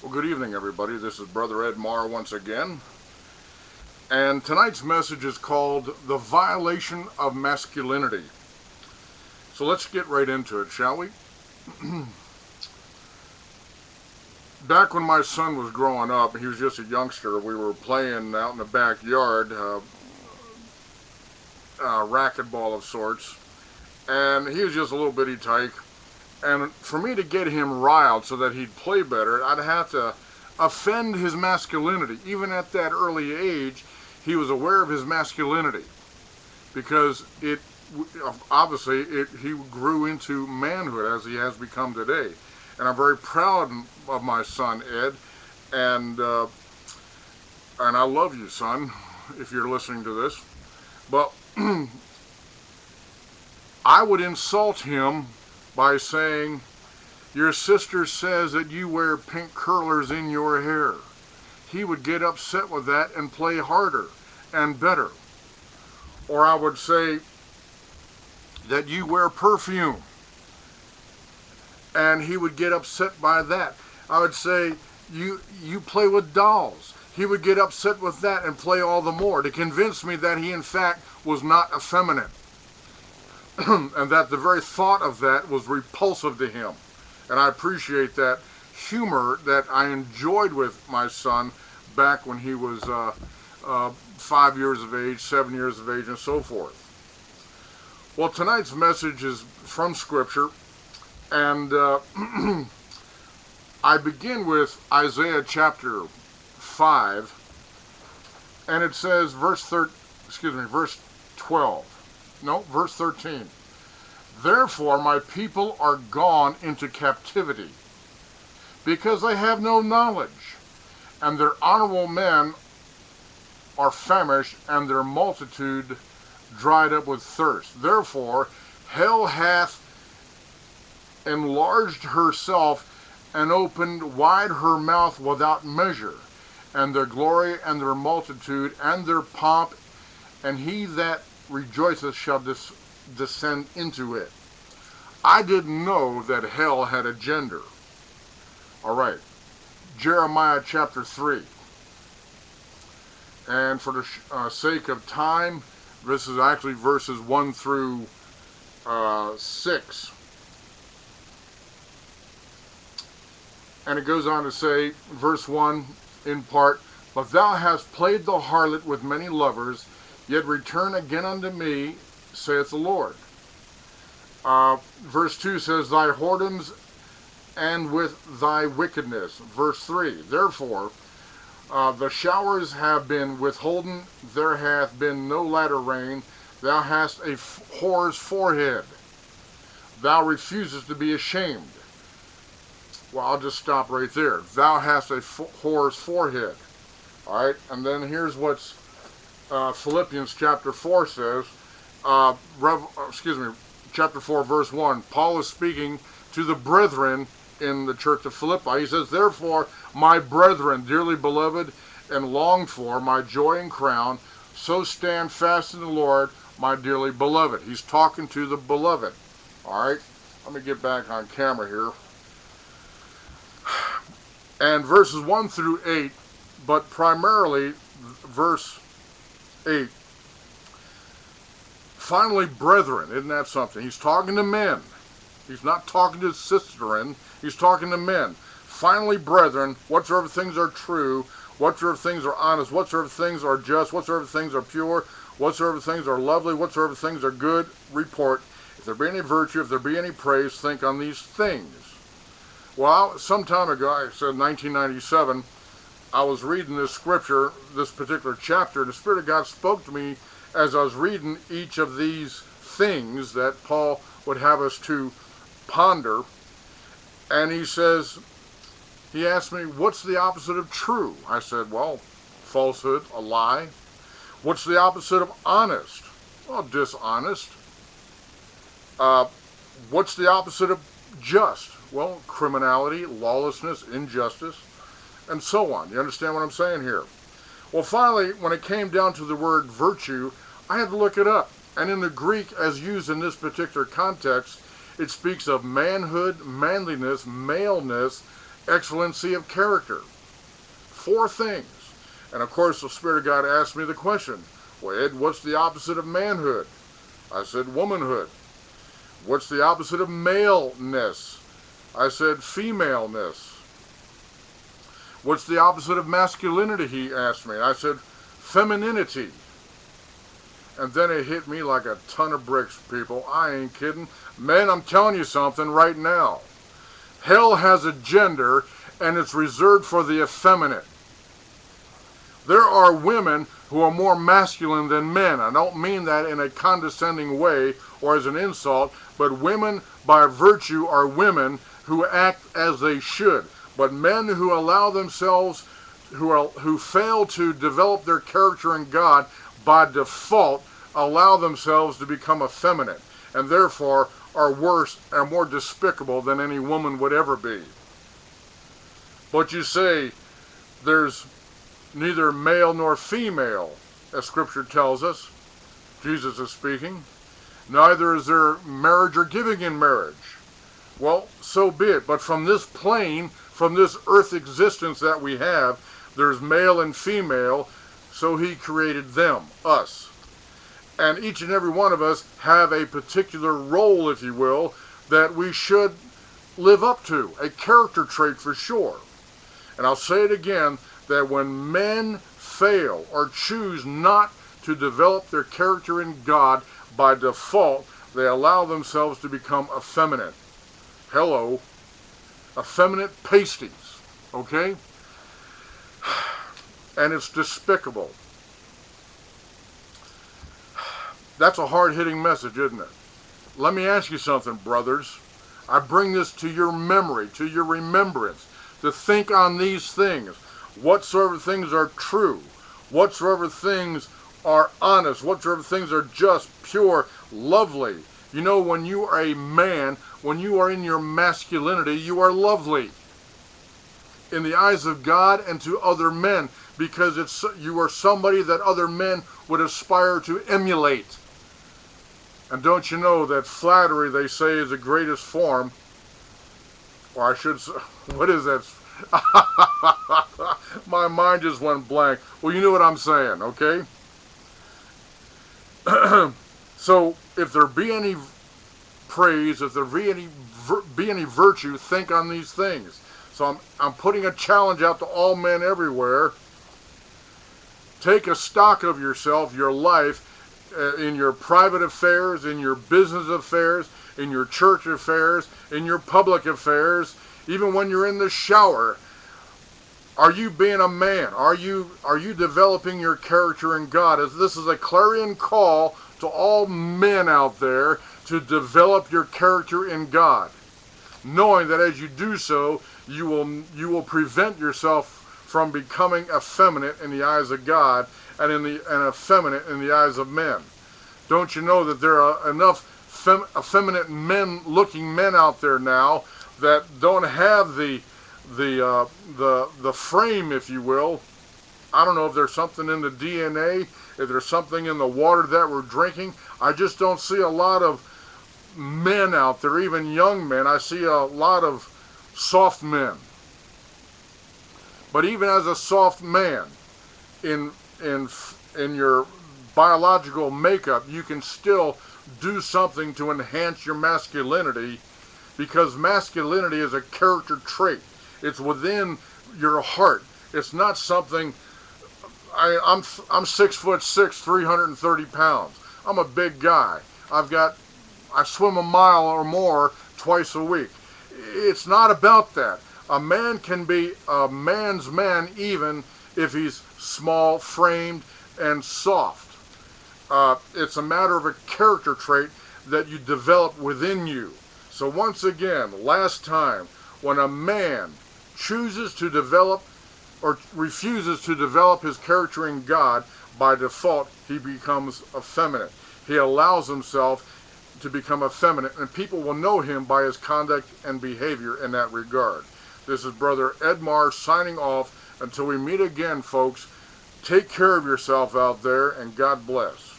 Well, good evening, everybody. This is Brother Ed Marr once again. And tonight's message is called The Violation of Masculinity. So let's get right into it, shall we? Back when my son was growing up, he was just a youngster, we were playing out in the backyard, racquetball of sorts. And he was just a little bitty tyke. And for me to get him riled so that he'd play better, I'd have to offend his masculinity. Even at that early age, he was aware of his masculinity because he grew into manhood as he has become today. And I'm very proud of my son, Ed, and I love you, son, if you're listening to this. But I would insult him by saying, "Your sister says that you wear pink curlers in your hair." He would get upset with that and play harder and better. Or I would say that you wear perfume, and he would get upset by that. I would say you play with dolls. He would get upset with that and play all the more to convince me that he in fact was not effeminate. And that the very thought of that was repulsive to him. And I appreciate that humor that I enjoyed with my son back when he was 5 years of age, 7 years of age, and so forth. Well, tonight's message is from Scripture, and I begin with Isaiah chapter 5, and it says, verse 12. No, verse 13. Therefore my people are gone into captivity, because they have no knowledge, and their honorable men are famished, and their multitude dried up with thirst. Therefore hell hath enlarged herself, and opened wide her mouth without measure, and their glory, and their multitude, and their pomp, and he that rejoiceth shall descend into it. I didn't know that hell had a gender. All right, Jeremiah chapter 3. And for the sake of time, this is actually verses 1 through 6. And it goes on to say, verse 1 in part, "But thou hast played the harlot with many lovers, yet return again unto me, saith the Lord." Verse 2 says, "Thy whoredoms and with thy wickedness." Verse 3, "Therefore the showers have been withholden, there hath been no latter rain. Thou hast a whore's forehead. Thou refusest to be ashamed." Well, I'll just stop right there. Thou hast a whore's forehead. All right, and then here's what's Philippians chapter 4 says, chapter 4, verse 1. Paul is speaking to the brethren in the church of Philippi. He says, "Therefore, my brethren, dearly beloved and longed for, my joy and crown, so stand fast in the Lord, my dearly beloved." He's talking to the beloved. All right, let me get back on camera here. And verses 1 through 8, but primarily verse 8. Finally, brethren, isn't that something? He's talking to men. He's not talking to sisterin, he's talking to men. Finally, brethren, whatsoever things are true, whatsoever things are honest, whatsoever things are just, whatsoever things are pure, whatsoever things are lovely, whatsoever things are good, report. If there be any virtue, if there be any praise, think on these things. Well, some time ago, I said 1997, I was reading this scripture, this particular chapter, and the Spirit of God spoke to me as I was reading each of these things that Paul would have us to ponder. And he asked me, what's the opposite of true? I said, well, falsehood, a lie. What's the opposite of honest? Well, dishonest. What's the opposite of just? Well, criminality, lawlessness, injustice, and so on. You understand what I'm saying here? Well, finally, when it came down to the word virtue, I had to look it up. And in the Greek, as used in this particular context, it speaks of manhood, manliness, maleness, excellency of character. 4 things. And of course the Spirit of God asked me the question, well, Ed, what's the opposite of manhood? I said womanhood. What's the opposite of maleness? I said femaleness. What's the opposite of masculinity, he asked me. I said femininity. And then it hit me like a ton of bricks, people. I ain't kidding. Man, I'm telling you something right now. Hell has a gender, and it's reserved for the effeminate. There are women who are more masculine than men. I don't mean that in a condescending way or as an insult, but women by virtue are women who act as they should. But men who allow themselves, who fail to develop their character in God, by default allow themselves to become effeminate, and therefore are worse and more despicable than any woman would ever be. But you say there's neither male nor female, as Scripture tells us. Jesus is speaking. Neither is there marriage or giving in marriage. Well, so be it. But from this plane, from this earth existence that we have, there's male and female, so he created them, us. And each and every one of us have a particular role, if you will, that we should live up to, a character trait for sure. And I'll say it again, that when men fail or choose not to develop their character in God, by default, they allow themselves to become effeminate. Hello. Effeminate pasties. Okay? And it's despicable. That's a hard-hitting message, isn't it? Let me ask you something, brothers. I bring this to your memory, to your remembrance, to think on these things. Whatsoever things are true, whatsoever things are honest, whatsoever things are just, pure, lovely. You know, when you are a man, when you are in your masculinity, you are lovely in the eyes of God and to other men, because you are somebody that other men would aspire to emulate. And don't you know that flattery, they say, is the greatest form, or I should say, what is that? My mind just went blank. Well, you know what I'm saying, okay? So, if there be any praise, if there be any virtue, think on these things. So I'm putting a challenge out to all men everywhere. Take a stock of yourself, your life, in your private affairs, in your business affairs, in your church affairs, in your public affairs, even when you're in the shower. Are you being a man? Are you developing your character in God? This is a clarion call to all men out there to develop your character in God, knowing that as you do so, you will prevent yourself from becoming effeminate in the eyes of God and effeminate in the eyes of men. Don't you know that there are enough effeminate looking men out there now that don't have the frame, if you will. I don't know if there's something in the DNA, if there's something in the water that we're drinking. I just don't see a lot of men out there, even young men. I see a lot of soft men. But even as a soft man, in your biological makeup, you can still do something to enhance your masculinity, because masculinity is a character trait. It's within your heart. It's not something. I'm 6'6", 330 pounds. I'm a big guy. I swim a mile or more twice a week. It's not about that. A man can be a man's man even if he's small framed and soft. It's a matter of a character trait that you develop within you. So once again, last time, when a man chooses to develop or refuses to develop his character in God, by default, he becomes effeminate. He allows himself to become effeminate, and people will know him by his conduct and behavior in that regard. This is Brother Ed Marr signing off. Until we meet again, folks, take care of yourself out there, and God bless.